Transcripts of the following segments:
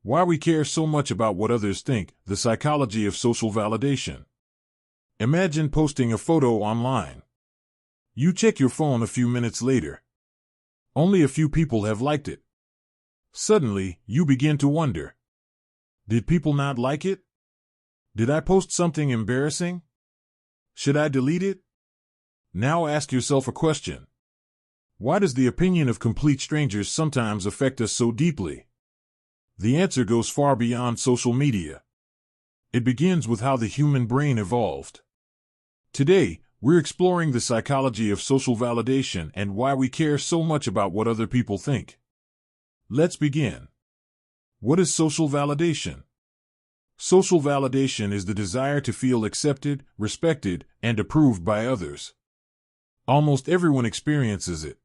Why we care so much about what others think, the psychology of social validation. Imagine posting a photo online. You check your phone a few minutes later. Only a few people have liked it. Suddenly, you begin to wonder. Did people not like it? Did I post something embarrassing? Should I delete it? Now ask yourself a question. Why does the opinion of complete strangers sometimes affect us so deeply? The answer goes far beyond social media. It begins with how the human brain evolved. Today, we're exploring the psychology of social validation and why we care so much about what other people think. Let's begin. What is social validation? Social validation is the desire to feel accepted, respected, and approved by others. Almost everyone experiences it.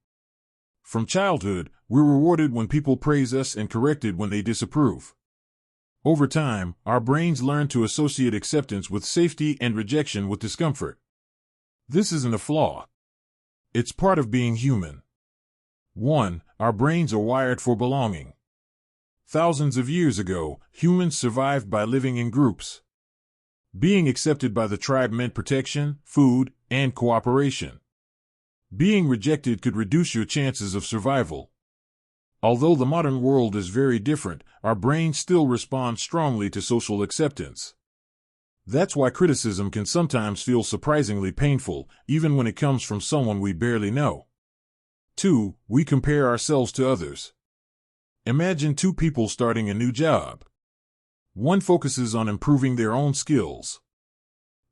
From childhood, we're rewarded when people praise us and corrected when they disapprove. Over time, our brains learn to associate acceptance with safety and rejection with discomfort. This isn't a flaw. It's part of being human. 1. Our brains are wired for belonging. Thousands of years ago, humans survived by living in groups. Being accepted by the tribe meant protection, food, and cooperation. Being rejected could reduce your chances of survival. Although the modern world is very different, our brains still respond strongly to social acceptance. That's why criticism can sometimes feel surprisingly painful, even when it comes from someone we barely know. 2. We compare ourselves to others. Imagine two people starting a new job. One focuses on improving their own skills.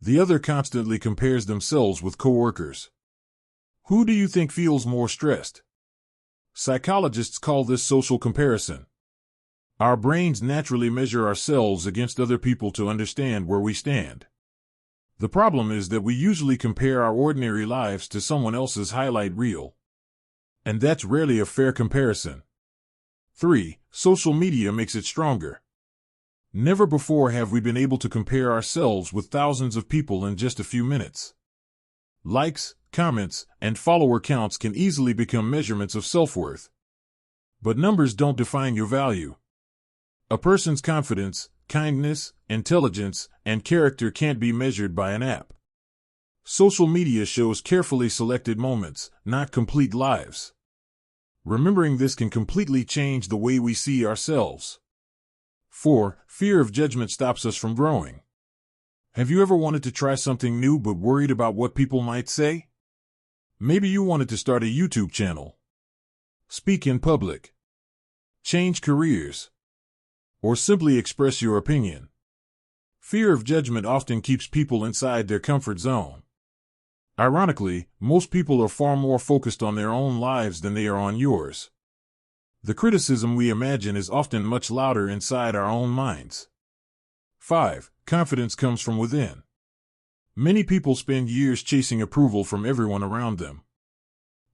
The other constantly compares themselves with coworkers. Who do you think feels more stressed? Psychologists call this social comparison. Our brains naturally measure ourselves against other people to understand where we stand. The problem is that we usually compare our ordinary lives to someone else's highlight reel. And that's rarely a fair comparison. 3. Social media makes it stronger. Never before have we been able to compare ourselves with thousands of people in just a few minutes. Likes, comments, and follower counts can easily become measurements of self-worth. But numbers don't define your value. A person's confidence, kindness, intelligence, and character can't be measured by an app. Social media shows carefully selected moments, not complete lives. Remembering this can completely change the way we see ourselves. 4. Fear of judgment stops us from growing. Have you ever wanted to try something new but worried about what people might say? Maybe you wanted to start a YouTube channel, speak in public, change careers, or simply express your opinion. Fear of judgment often keeps people inside their comfort zone. Ironically, most people are far more focused on their own lives than they are on yours. The criticism we imagine is often much louder inside our own minds. 5. Confidence comes from within. Many people spend years chasing approval from everyone around them.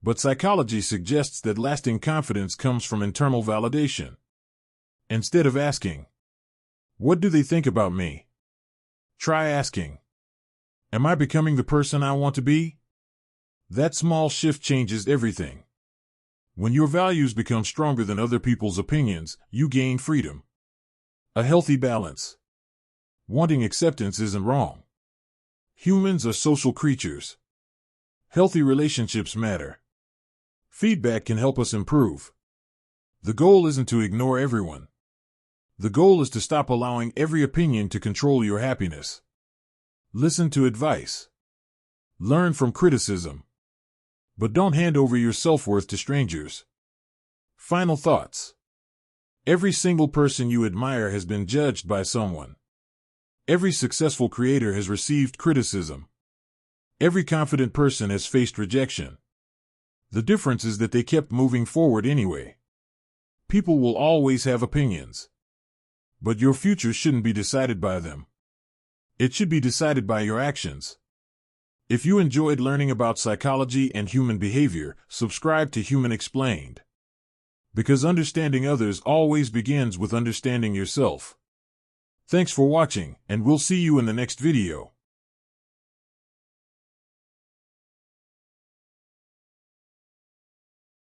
But psychology suggests that lasting confidence comes from internal validation. Instead of asking, "What do they think about me?" try asking, "Am I becoming the person I want to be?" That small shift changes everything. When your values become stronger than other people's opinions, you gain freedom. A healthy balance. Wanting acceptance isn't wrong. Humans are social creatures. Healthy relationships matter. Feedback can help us improve. The goal isn't to ignore everyone. The goal is to stop allowing every opinion to control your happiness. Listen to advice. Learn from criticism. But don't hand over your self-worth to strangers. Final thoughts. Every single person you admire has been judged by someone. Every successful creator has received criticism. Every confident person has faced rejection. The difference is that they kept moving forward anyway. People will always have opinions. But your future shouldn't be decided by them. It should be decided by your actions. If you enjoyed learning about psychology and human behavior, subscribe to Human Explained. Because understanding others always begins with understanding yourself. Thanks for watching, and we'll see you in the next video.